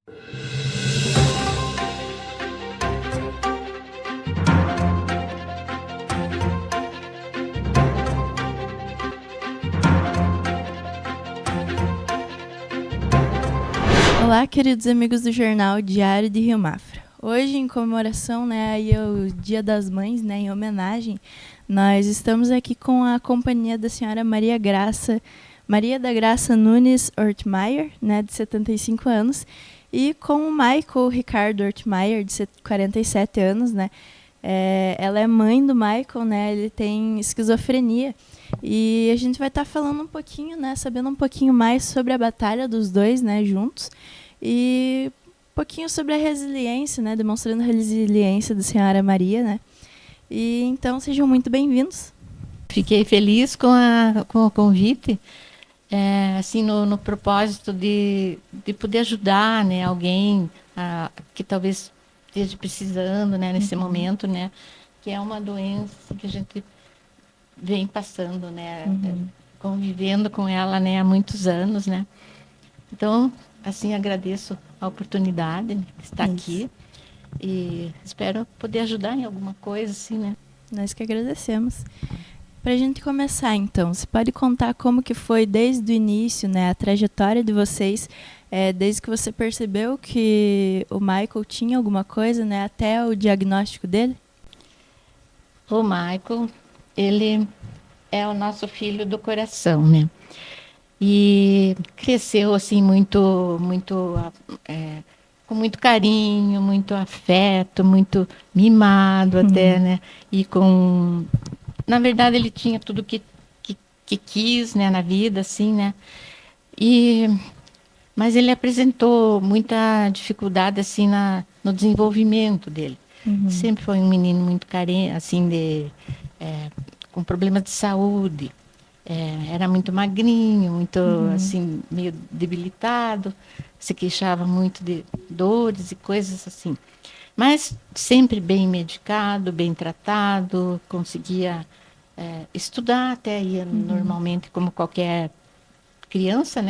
Olá, queridos amigos do jornal Diário de Rio Mafra. Hoje, em comemoração, aí ao Dia das Mães, em homenagem, nós estamos aqui com a companhia da senhora Maria da Graça Nunes Ortmeier, de 75 anos, e com o Michael Ricardo Ortmeier, de 47 anos, ela é mãe do Michael, ele tem esquizofrenia. E a gente vai estar falando um pouquinho, sabendo um pouquinho mais sobre a batalha dos dois, juntos. E um pouquinho sobre a resiliência, demonstrando a resiliência da senhora Maria, E então sejam muito bem-vindos. Fiquei feliz com o convite, assim, no propósito de poder ajudar, alguém que talvez esteja precisando, nesse momento, que é uma doença que a gente vem passando, convivendo com ela, há muitos anos, Então, assim, agradeço a oportunidade de estar aqui e espero poder ajudar em alguma coisa, assim, Nós que agradecemos. Para a gente começar, então, você pode contar como que foi desde o início, a trajetória de vocês, desde que você percebeu que o Michael tinha alguma coisa, até o diagnóstico dele? O Michael, ele é o nosso filho do coração, E cresceu assim com muito carinho, muito afeto, muito mimado até, E na verdade ele tinha tudo que quis, na vida, assim, Mas ele apresentou muita dificuldade assim no desenvolvimento dele. Sempre foi um menino muito carente, assim, com problemas de saúde. Era muito magrinho, muito assim, meio debilitado, se queixava muito de dores e coisas assim. Mas sempre bem medicado, bem tratado, conseguia estudar, até ia normalmente como qualquer criança,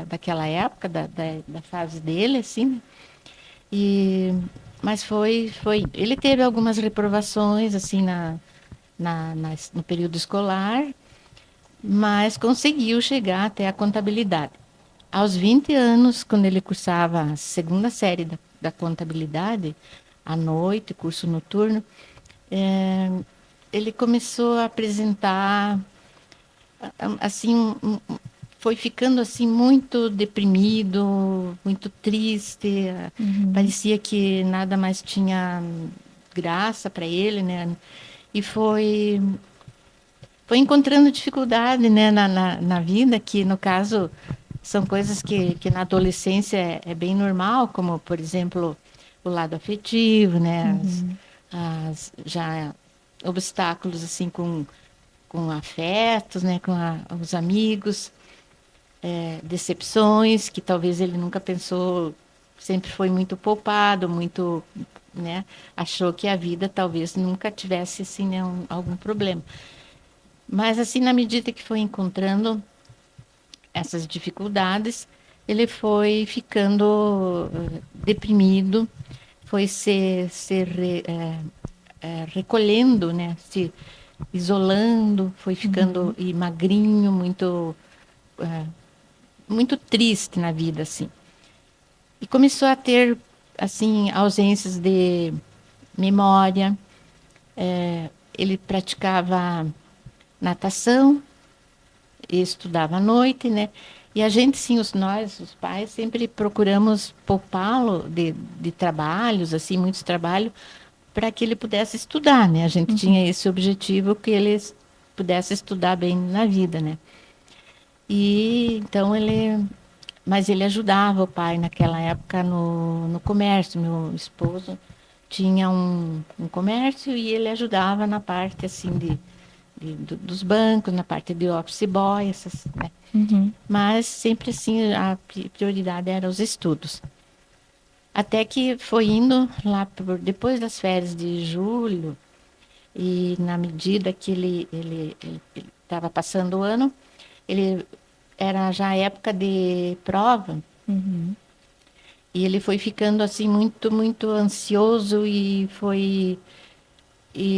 daquela época, da fase dele, assim. Mas ele teve algumas reprovações, assim, no período escolar, mas conseguiu chegar até a contabilidade. Aos 20 anos, quando ele cursava a segunda série da contabilidade, à noite, curso noturno, ele começou a apresentar, assim, foi ficando assim muito deprimido, muito triste, parecia que nada mais tinha graça para ele, E foi encontrando dificuldade, na vida, que no caso são coisas que na adolescência é bem normal, como por exemplo o lado afetivo, já obstáculos assim com afetos, com os amigos, decepções que talvez ele nunca pensou, sempre foi muito poupado, muito, achou que a vida talvez nunca tivesse assim, algum problema. Mas assim, na medida que foi encontrando essas dificuldades, ele foi ficando deprimido, foi recolhendo, se isolando, foi ficando e magrinho, muito triste na vida, assim. E começou a ter, assim, ausências de memória. Ele praticava natação, e estudava à noite, E a gente, sim, nós, os pais, sempre procuramos poupá-lo de trabalhos, assim, muitos trabalhos, para que ele pudesse estudar, A gente tinha esse objetivo, que ele pudesse estudar bem na vida, E então mas ele ajudava o pai naquela época no comércio. Meu esposo tinha um comércio e ele ajudava na parte assim dos bancos, na parte de office boy, essas, Mas sempre assim a prioridade era os estudos. Até que foi indo lá depois das férias de julho, e na medida que ele estava passando o ano, ele era já época de prova, E ele foi ficando assim muito, muito ansioso e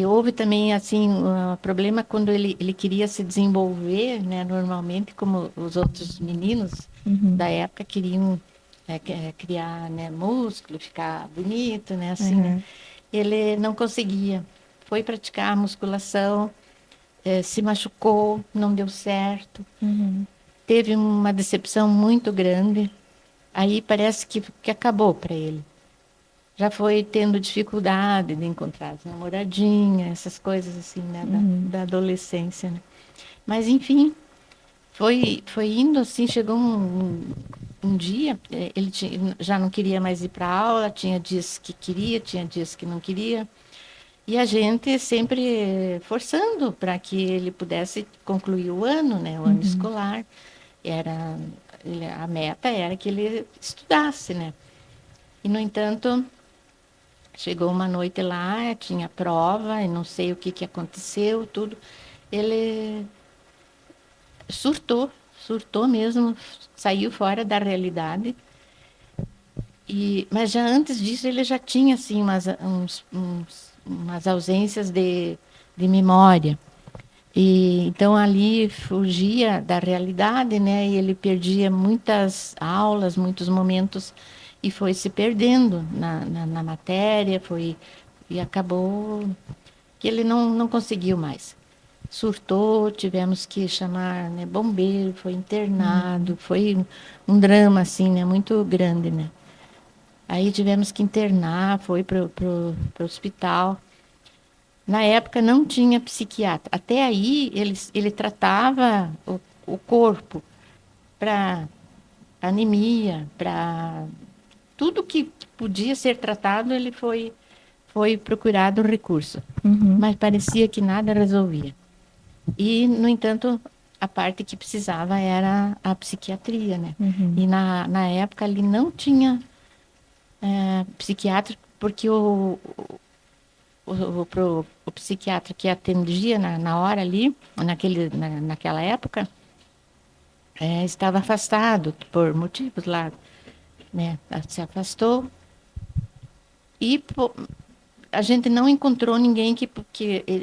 houve também assim um problema quando ele queria se desenvolver, né? Normalmente, como os outros meninos Uhum. da época queriam criar, né, músculo, ficar bonito, né? Assim, né? Aham. Ele não conseguia. Foi praticar musculação, se machucou, não deu certo. Uhum. Teve uma decepção muito grande. Aí parece que acabou para ele. Já foi tendo dificuldade de encontrar as namoradinhas, essas coisas assim, né, Uhum. da adolescência, né? Mas, enfim, foi indo assim, chegou um dia, já não queria mais ir para aula, tinha dias que queria, tinha dias que não queria, e a gente sempre forçando para que ele pudesse concluir o ano, né, o ano Uhum. escolar. Era, a meta era que ele estudasse, né? E, no entanto, chegou uma noite lá, tinha prova, e não sei o que que aconteceu, tudo. Ele surtou mesmo, saiu fora da realidade. Mas já antes disso ele já tinha assim umas ausências de memória. E então ali fugia da realidade, né? E ele perdia muitas aulas, muitos momentos e foi se perdendo na matéria, e acabou que ele não conseguiu mais. Surtou, tivemos que chamar, né, bombeiro, foi internado, Uhum. foi um drama assim, né, muito grande, né? Aí tivemos que internar, foi pro hospital. Na época não tinha psiquiatra. Até aí ele tratava o corpo para anemia, para tudo que podia ser tratado, ele foi procurado recurso. Uhum. Mas parecia que nada resolvia. E, no entanto, a parte que precisava era a psiquiatria, né? Uhum. E na época ali não tinha psiquiatra, porque o psiquiatra que atendia na hora ali, naquela época, estava afastado por motivos lá, né? Se afastou e a gente não encontrou ninguém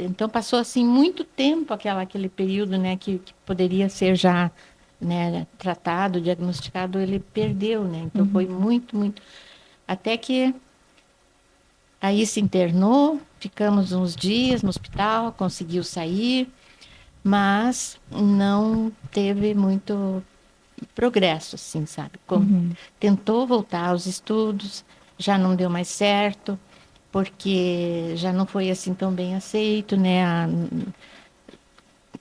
então passou assim muito tempo aquele período, né, que poderia ser já, né, tratado, diagnosticado, ele perdeu, né? Então foi Uhum. muito, muito até que aí se internou, ficamos uns dias no hospital, conseguiu sair, mas não teve muito progresso, assim, sabe? Uhum. Tentou voltar aos estudos, já não deu mais certo, porque já não foi assim tão bem aceito, né?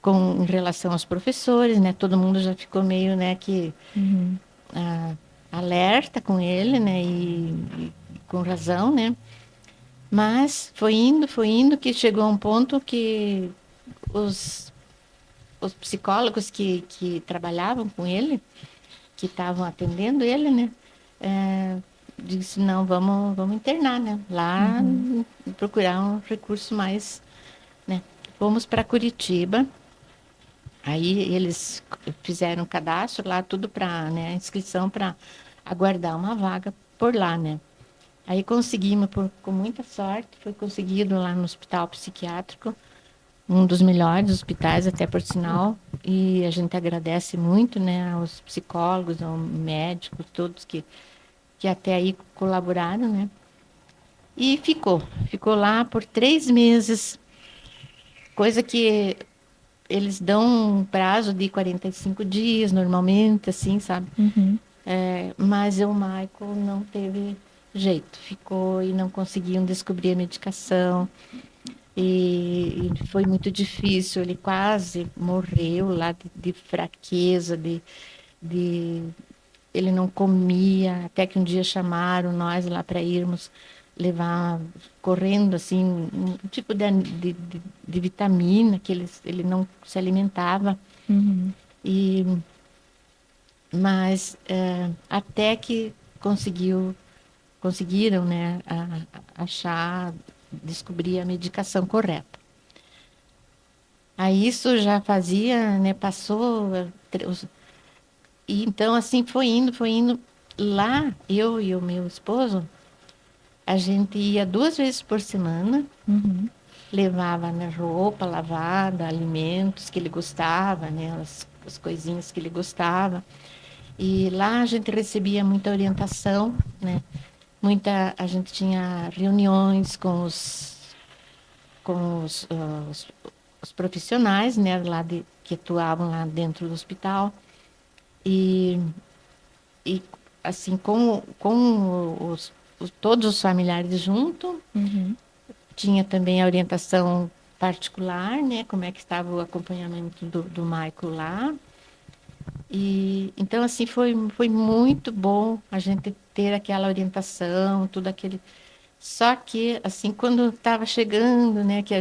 Em relação aos professores, né? Todo mundo já ficou meio, né, que Uhum. ah, alerta com ele, né? E com razão, né? Mas foi indo, que chegou a um ponto que os, os psicólogos que trabalhavam com ele, que estavam atendendo ele, né? É, disse, não, vamos internar, né? Lá Uhum. procurar um recurso mais, né? Fomos para Curitiba, aí eles fizeram o cadastro lá, tudo para, né, inscrição para aguardar uma vaga por lá, né? Aí conseguimos, com muita sorte, foi conseguido lá no hospital psiquiátrico, um dos melhores hospitais, até por sinal, e a gente agradece muito, né, aos psicólogos, aos médicos, todos que até aí colaboraram, né? E ficou lá por 3 meses, coisa que eles dão um prazo de 45 dias, normalmente, assim, sabe? Uhum. Mas o Michael não teve jeito, ficou e não conseguiam descobrir a medicação. E foi muito difícil, ele quase morreu lá de fraqueza, de ele não comia, até que um dia chamaram nós lá para irmos levar, correndo assim, um tipo de vitamina que ele não se alimentava. Uhum. E, mas até que conseguiram, né, achar, descobrir a medicação correta. Aí isso já fazia, né, passou, e então assim foi indo, foi indo. lá, eu e o meu esposo, a gente ia 2 vezes por semana, Uhum. levava, né, roupa lavada, alimentos que ele gostava, né, as coisinhas que ele gostava. E lá a gente recebia muita orientação, né? A gente tinha reuniões com os profissionais, né, que atuavam lá dentro do hospital. E, e assim, com todos os familiares junto, Uhum. tinha também a orientação particular, né, como é que estava o acompanhamento do Michael lá. E então assim foi muito bom a gente ter aquela orientação, tudo aquele. Só que assim quando estava chegando, né, que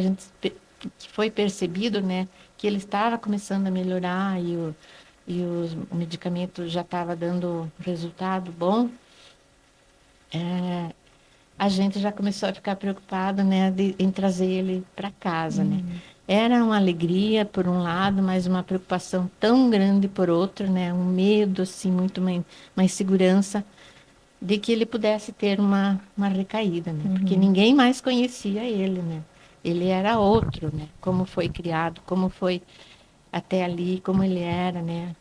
foi percebido, né, que ele estava começando a melhorar o medicamento já estava dando resultado bom, a gente já começou a ficar preocupado, né, em trazer ele para casa, né. Uhum. Era uma alegria por um lado, mas uma preocupação tão grande por outro, né, um medo assim muito uma insegurança de que ele pudesse ter uma recaída, né, porque Uhum. ninguém mais conhecia ele, né. Ele era outro, né, como foi criado, como foi até ali, como ele era, né.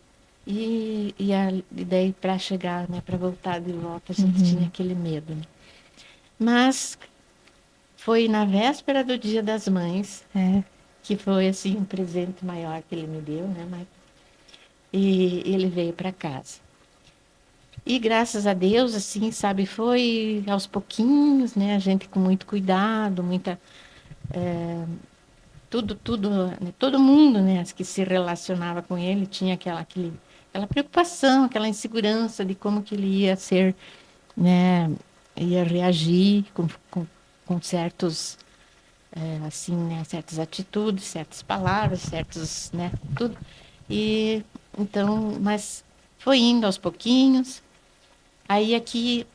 E daí para chegar, né, para voltar de volta, a gente tinha Uhum. aquele medo, né? Mas foi na véspera do Dia das Mães, É. que foi assim um presente maior que ele me deu, né, Maicon? E ele veio para casa. E graças a Deus, assim, sabe, foi aos pouquinhos, né, a gente com muito cuidado, tudo, né, todo mundo, né, que se relacionava com ele tinha aquela preocupação, aquela insegurança de como que ele ia ser, né, ia reagir com certos assim, né, certas atitudes, certas palavras, certos, né, tudo. E então, mas foi indo aos pouquinhos. Aí aqui,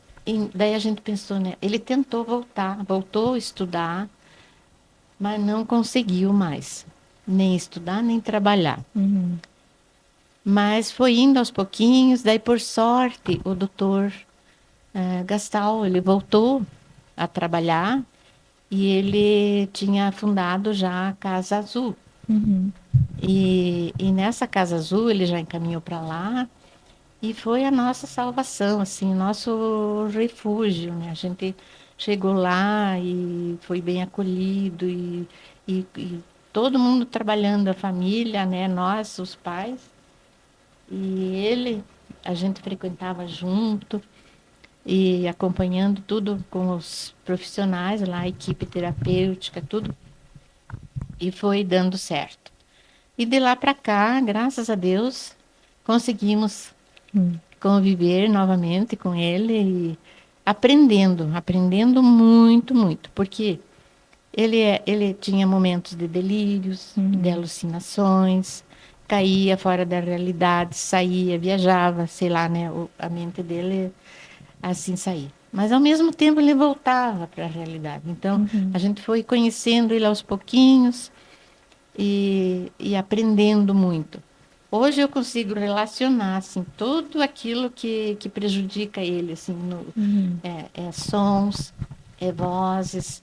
daí a gente pensou, né, ele tentou voltar, voltou a estudar, mas não conseguiu mais, nem estudar, nem trabalhar. Uhum. Mas foi indo aos pouquinhos, daí por sorte o doutor Gastal, ele voltou a trabalhar e ele tinha fundado já a Casa Azul. Uhum. E nessa Casa Azul ele já encaminhou para lá e foi a nossa salvação, assim, nosso refúgio, né? A gente chegou lá e foi bem acolhido e todo mundo trabalhando, a família, né? Nós, os pais e ele, a gente frequentava junto e acompanhando tudo com os profissionais lá, a equipe terapêutica, tudo, e foi dando certo. E de lá para cá, graças a Deus, conseguimos Uhum. conviver novamente com ele e aprendendo muito, muito, porque ele tinha momentos de delírios, de Uhum. alucinações, caía fora da realidade, saía, viajava, sei lá, né? A mente dele assim saía. Mas ao mesmo tempo ele voltava para a realidade. Então Uhum. a gente foi conhecendo ele aos pouquinhos e aprendendo muito. Hoje eu consigo relacionar assim tudo aquilo que prejudica ele, assim, Uhum. sons, vozes,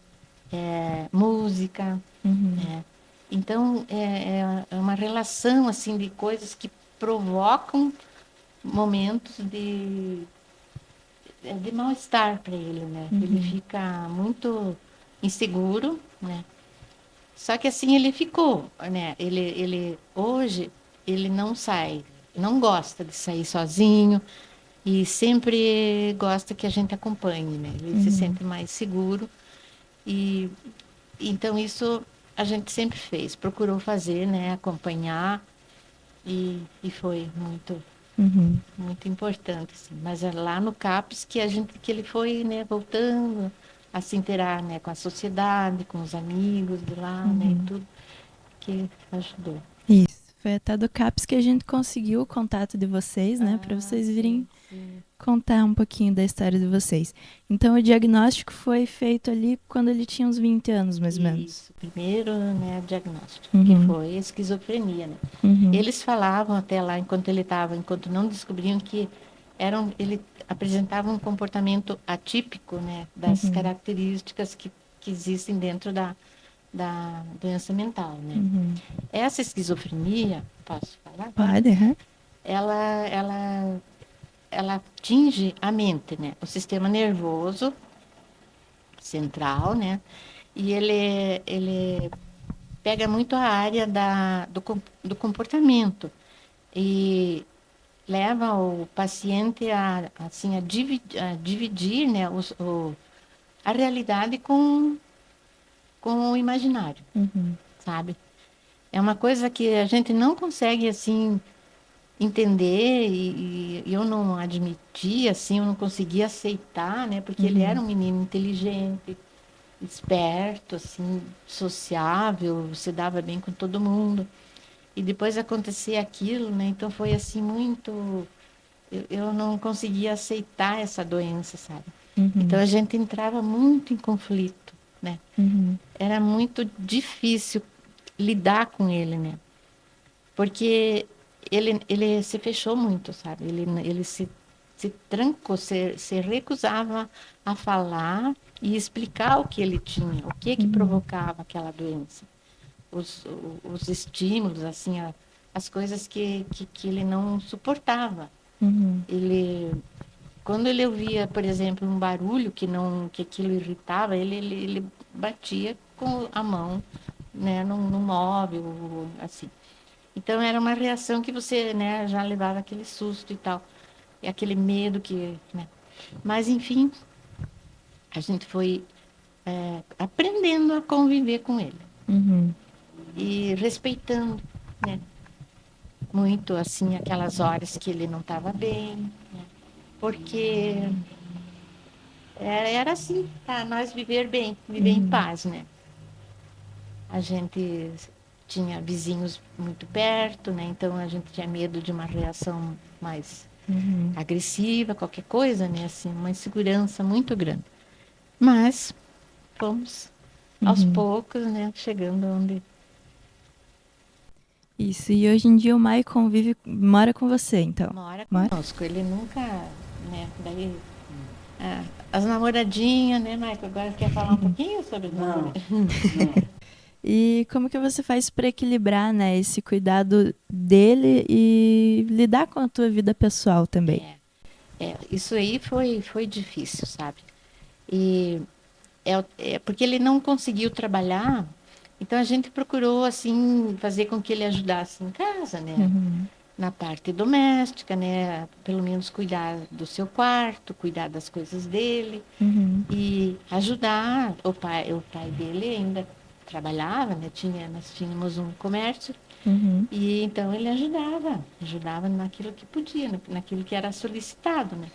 música. Uhum. É. Então é uma relação assim de coisas que provocam momentos de mal-estar para ele, né? Ele Uhum. fica muito inseguro, né? Só que assim ele ficou, né? Ele hoje ele não sai, não gosta de sair sozinho e sempre gosta que a gente acompanhe, né? Ele se Uhum. sente mais seguro e então isso a gente sempre fez, procurou fazer, né? Acompanhar e foi Uhum. muito importante, assim. Mas é lá no CAPES que ele foi, né? Voltando a se interar, né? Com a sociedade, com os amigos de lá, né? E Uhum. tudo que ajudou. Isso. Foi até do CAPS que a gente conseguiu o contato de vocês, né? Para Ah, vocês virem sim, sim. contar um pouquinho da história de vocês. Então, o diagnóstico foi feito ali quando ele tinha uns 20 anos, mais ou menos. Isso, primeiro, né, diagnóstico, que Uhum. foi esquizofrenia, né? Uhum. Eles falavam até lá, enquanto ele estava, enquanto não descobriam que ele apresentava um comportamento atípico, né, das características que existem dentro da doença mental, né? Essa esquizofrenia, posso falar? Pode, aham. Ela, ela, ela atinge a mente, né? O sistema nervoso central, né? E ele pega muito a área do comportamento e leva o paciente assim, a dividir, né, a realidade com o imaginário, sabe? É uma coisa que a gente não consegue, assim, entender e eu não admitia, assim, eu não conseguia aceitar, né? Porque ele era um menino inteligente, esperto, assim, sociável, se dava bem com todo mundo. E depois acontecia aquilo, né? Então foi assim muito. Eu não conseguia aceitar essa doença, sabe? Então a gente entrava muito em conflito, né? Era muito difícil lidar com ele, né? Porque ele se fechou muito, sabe? Ele se trancou, se recusava a falar e explicar o que ele tinha, o que provocava aquela doença, os estímulos, assim, as coisas que ele não suportava. Ele, quando ele ouvia, por exemplo, um barulho que aquilo irritava, ele batia com a mão, né, no móvel, assim. Então era uma reação que você, né, já levava aquele susto e tal, e aquele medo que, né. Mas enfim, a gente foi aprendendo a conviver com ele e respeitando, né, muito assim aquelas horas que ele não estava bem, né, porque era assim, para nós viver bem, viver em paz, né? A gente tinha vizinhos muito perto, né? Então a gente tinha medo de uma reação mais agressiva, qualquer coisa, né? Assim, uma insegurança muito grande. Mas fomos aos poucos, né? Chegando onde Isso. E hoje em dia o Maicon mora com você, então? mora Mora? conosco. Ele nunca, né? Daí as namoradinhas, né, Michael? Agora quer falar um pouquinho sobre os namoradinhos? E como que você faz para equilibrar, né, esse cuidado dele e lidar com a tua vida pessoal também? Isso aí foi difícil, sabe? E porque ele não conseguiu trabalhar, então a gente procurou assim fazer com que ele ajudasse em casa, né? Na parte doméstica, né? Pelo menos cuidar do seu quarto, cuidar das coisas dele e ajudar. O pai dele ainda trabalhava, né? Nós tínhamos um comércio e então ele ajudava naquilo que podia, naquilo que era solicitado, né?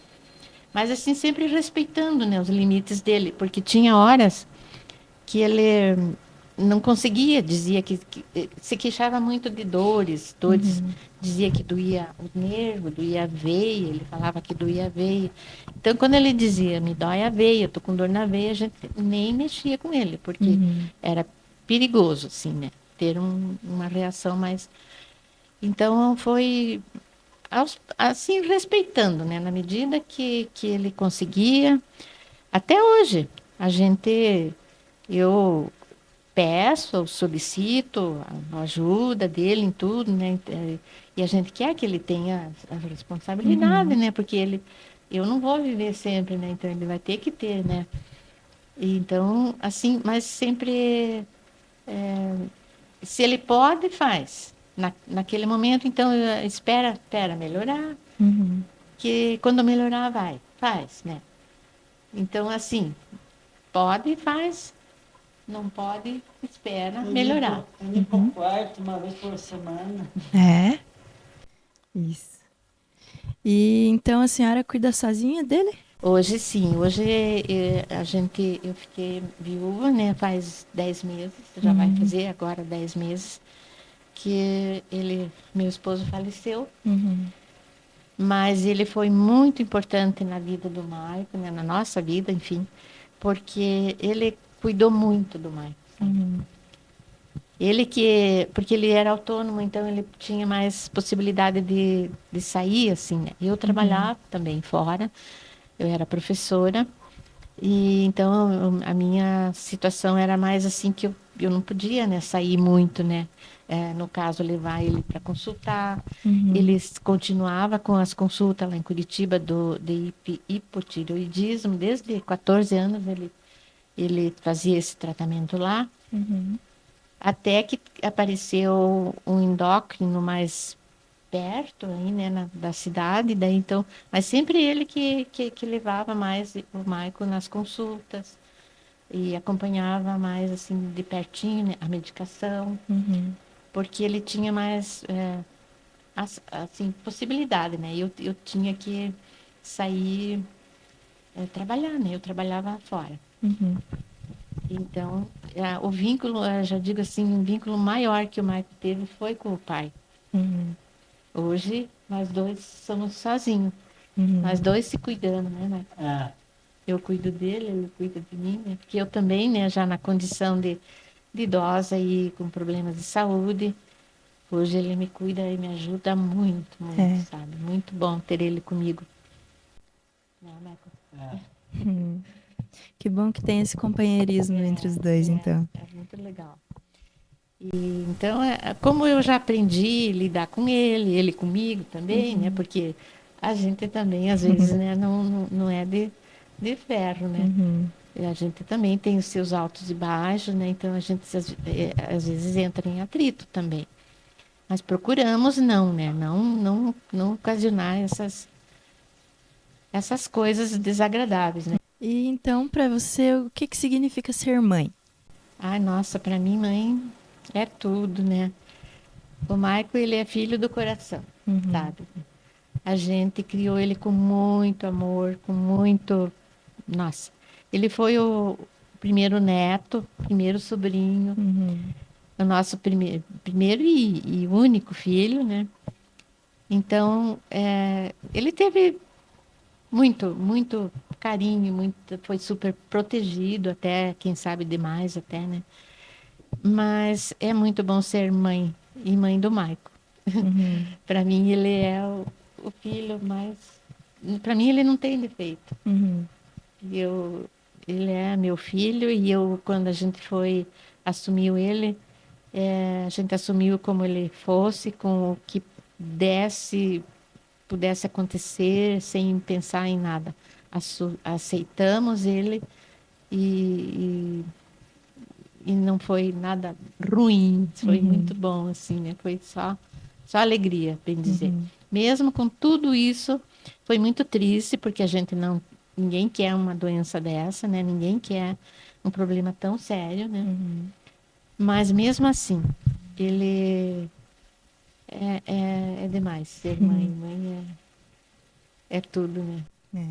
Mas assim, sempre respeitando, né, os limites dele, porque tinha horas que ele não conseguia, dizia que se queixava muito de dores, dizia que doía o nervo, doía a veia, ele falava que doía a veia. Então, quando ele dizia, me dói a veia, tô com dor na veia, a gente nem mexia com ele, porque era perigoso, assim, né, ter uma reação mais... Então, foi assim, respeitando, né? Na medida que ele conseguia. Até hoje, eu peço, eu solicito a ajuda dele em tudo, né? E a gente quer que ele tenha a responsabilidade, né? Porque eu não vou viver sempre, né? Então ele vai ter que ter, né? E então, assim, mas sempre, se ele pode, faz. Naquele momento, então, espera melhorar, que quando melhorar, faz, né? Então, assim, pode, faz, não pode, espera melhorar. Ele ir pro quarto uma vez por semana. É? Isso. E então a senhora cuida sozinha dele? Hoje sim, hoje eu fiquei viúva, né? Faz 10 meses, já vai fazer agora 10 meses, que meu esposo faleceu. Mas ele foi muito importante na vida do Maico, né? Na nossa vida, enfim, porque ele cuidou muito do Maico. Porque ele era autônomo, então ele tinha mais possibilidade de sair, assim, né? Eu trabalhava também fora, eu era professora, e então a minha situação era mais assim que eu não podia, né, sair muito, né? No caso, levar ele para consultar. Uhum. Ele continuava com as consultas lá em Curitiba de hipotireoidismo, desde 14 anos ele fazia esse tratamento lá. Uhum. Até que apareceu um endócrino mais perto aí, né, da cidade, daí então, mas sempre ele que levava mais o Maico nas consultas e acompanhava mais assim de pertinho, né, a medicação, Uhum. porque ele tinha mais assim possibilidade, né? Eu tinha que sair trabalhar, né? Eu trabalhava fora. Uhum. Então, o vínculo, já digo assim, um vínculo maior que o Maico teve foi com o pai. Uhum. Hoje, nós dois somos sozinhos. Uhum. Nós dois se cuidando, né, Maico? É, Eu cuido dele, ele cuida de mim, né? Porque eu também, né, já na condição de idosa e com problemas de saúde, hoje ele me cuida e me ajuda muito, muito, É. sabe? Muito bom ter ele comigo. Né, Maico? é. Uhum. Que bom que tem esse companheirismo entre os dois, então. É muito legal. E, então, como eu já aprendi a lidar com ele comigo também, né? Uhum. Porque a gente também, às vezes, né, não é de ferro, né? Uhum. E a gente também tem os seus altos e baixos, né? Então, a gente, às vezes, entra em atrito também. Mas procuramos não, né? Não ocasionar essas coisas desagradáveis, né? E então, para você, o que que significa ser mãe? Ai, nossa, para mim, mãe é tudo, né? O Maico, ele é filho do coração, Uhum. sabe? A gente criou ele com muito amor, com muito. Nossa, ele foi o primeiro neto, primeiro sobrinho, Uhum. o nosso primeiro e único filho, né? Então, ele teve muito carinho, foi super protegido, até, quem sabe demais, até, né? Mas é muito bom ser mãe e mãe do Maico. Uhum. Para mim, ele é o filho mais. Para mim, ele não tem defeito. Uhum. Eu, ele é meu filho e eu, quando a gente foi, assumiu ele, a gente assumiu como ele fosse, com o que pudesse acontecer, sem pensar em nada. Aceitamos ele e, e não foi nada ruim, foi muito Uhum. bom, assim, né? Foi só alegria, bem dizer. Uhum. Mesmo com tudo isso, foi muito triste, porque a gente não, ninguém quer uma doença dessa, né? Ninguém quer um problema tão sério, né? Uhum. Mas mesmo assim, ele é demais ser mãe. Uhum. Mãe é tudo, né? É.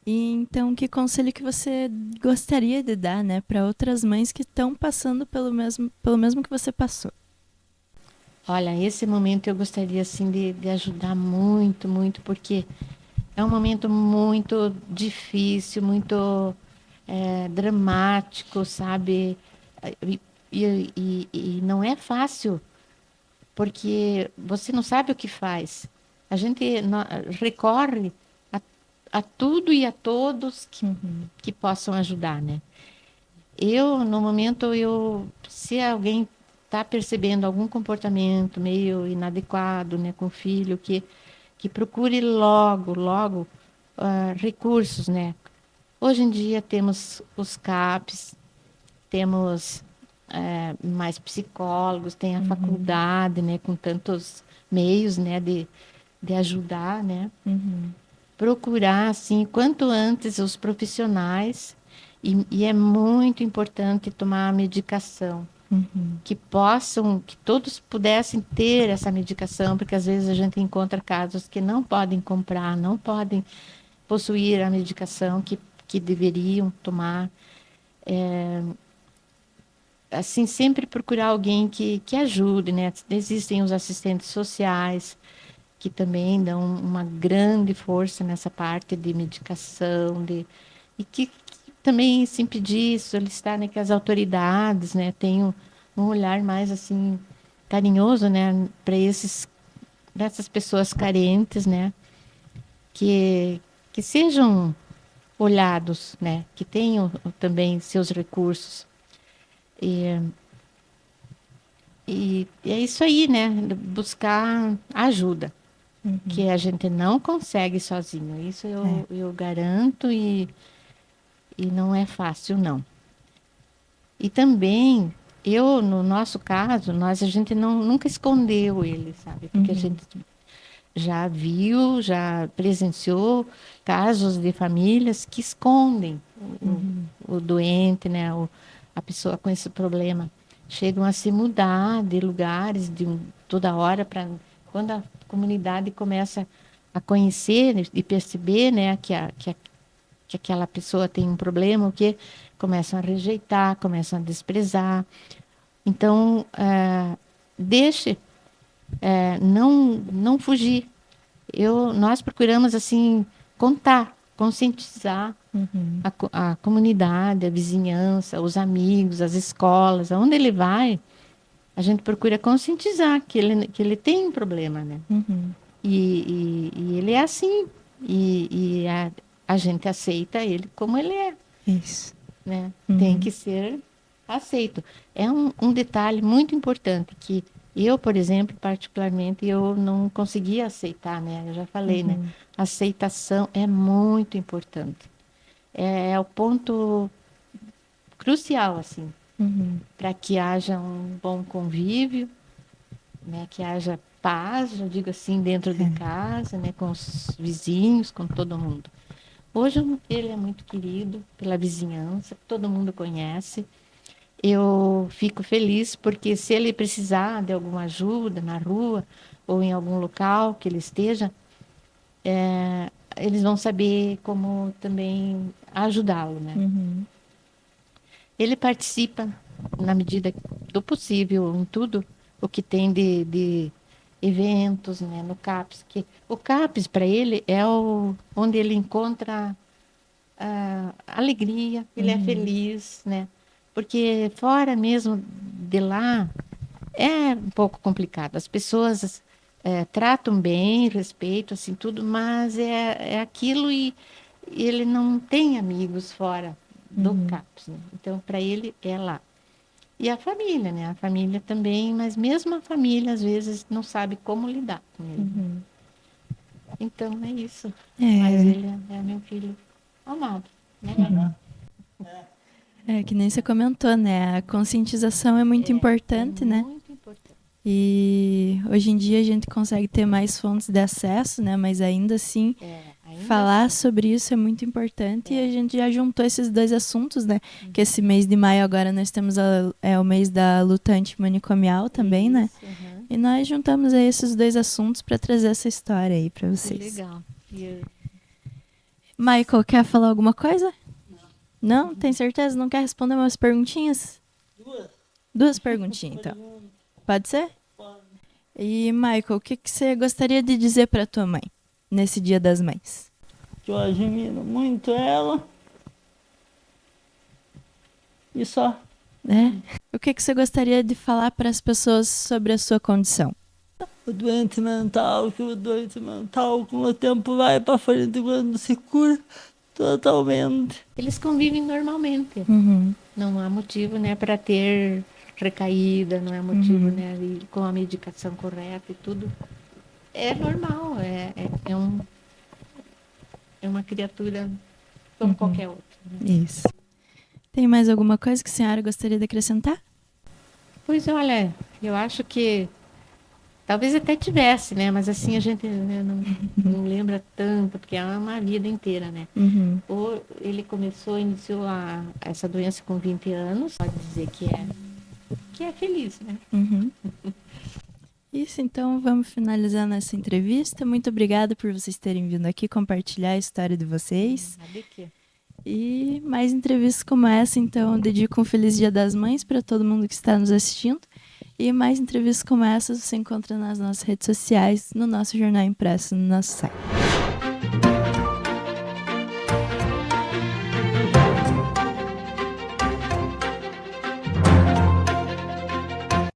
E então, que conselho que você gostaria de dar, né, para outras mães que estão passando pelo mesmo que você passou? Olha, esse momento eu gostaria assim de ajudar muito, muito, porque é um momento muito difícil, muito dramático, sabe? E, e não é fácil, porque você não sabe o que faz. A gente recorre a, a tudo e a todos Uhum. que possam ajudar, né? No momento, se alguém está percebendo algum comportamento meio inadequado, né, com o filho, que procure logo, logo recursos, né? Hoje em dia temos os CAPs, temos mais psicólogos, tem a Uhum. faculdade, né, com tantos meios, né, de ajudar, né? Uhum. Procurar, assim, quanto antes os profissionais, e é muito importante tomar a medicação, Uhum. que todos pudessem ter essa medicação, porque às vezes a gente encontra casos que não podem comprar, não podem possuir a medicação que deveriam tomar. Assim, sempre procurar alguém que ajude, né? Existem os assistentes sociais, que também dão uma grande força nessa parte de medicação, e que também se impedir, solicitar, né, que as autoridades, né, tenham um olhar mais assim carinhoso, né, para essas pessoas carentes, né, que sejam olhados, né, que tenham também seus recursos. E, e é isso aí, né, buscar ajuda, que a gente não consegue sozinho. Isso eu garanto e não é fácil, não. E também, no nosso caso, a gente nunca escondeu ele, sabe? Porque a gente já viu, já presenciou casos de famílias que escondem o doente, né? A pessoa com esse problema. Chegam a se mudar de lugares toda hora para quando a comunidade começa a conhecer e perceber, né, que aquela pessoa tem um problema, o que começam a rejeitar, começam a desprezar. Então, deixe, não fugir. Nós procuramos assim contar, conscientizar a comunidade, a vizinhança, os amigos, as escolas, aonde ele vai, a gente procura conscientizar que ele tem um problema, né? E ele é assim. E a gente aceita ele como ele é. Isso. Né? Tem que ser aceito. É um detalhe muito importante que eu, por exemplo, particularmente, eu não conseguia aceitar, né? Eu já falei, né? Aceitação é muito importante. É o ponto crucial, assim, para que haja um bom convívio, né? Que haja paz, eu digo assim, dentro de casa, né? Com os vizinhos, com todo mundo. Hoje ele é muito querido pela vizinhança, todo mundo conhece. Eu fico feliz porque se ele precisar de alguma ajuda na rua ou em algum local que ele esteja, eles vão saber como também ajudá-lo, né? Ele participa na medida do possível em tudo o que tem de eventos, né, no CAPS. Que o CAPS para ele é onde ele encontra alegria, ele é feliz, né? Porque fora mesmo de lá é um pouco complicado. As pessoas tratam bem, respeitam, assim, tudo, mas é aquilo e ele não tem amigos fora do CAPS, né? Então, para ele, é lá. E a família, né? A família também, mas mesmo a família, às vezes, não sabe como lidar com ele. Então, é isso. Mas ele é meu filho amado, né? Que nem você comentou, né? A conscientização é muito importante, né? Muito importante. E hoje em dia a gente consegue ter mais fontes de acesso, né? Mas ainda assim, falar sobre isso é muito importante. E a gente já juntou esses dois assuntos, né? Que esse mês de maio agora nós temos o mês da luta antimanicomial também, né? E nós juntamos aí esses dois assuntos para trazer essa história aí para vocês. Que legal. Michael, quer falar alguma coisa? Não? Tem certeza? Não quer responder umas perguntinhas? Duas perguntinhas, então. Pode ser? Pode. E, Michael, o que você gostaria de dizer para tua mãe nesse Dia das Mães? Que eu admiro muito ela. E só. O que você gostaria de falar para as pessoas sobre a sua condição? O doente mental, com o tempo vai para frente quando se cura totalmente. Eles convivem normalmente. Não há motivo, né, para ter recaída, não é motivo, né, com a medicação correta e tudo. É normal, é uma criatura como qualquer outra. Né? Isso. Tem mais alguma coisa que a senhora gostaria de acrescentar? Pois olha, eu acho que talvez até tivesse, né? Mas assim a gente, né, não lembra tanto, porque é uma vida inteira, né? Ou ele iniciou essa doença com 20 anos, pode dizer que é feliz, né? Isso, então vamos finalizar nossa entrevista. Muito obrigada por vocês terem vindo aqui compartilhar a história de vocês. De quê? E mais entrevistas como essa, então eu dedico um Feliz Dia das Mães para todo mundo que está nos assistindo. E mais entrevistas como essas você encontra nas nossas redes sociais, no nosso jornal impresso, no nosso site.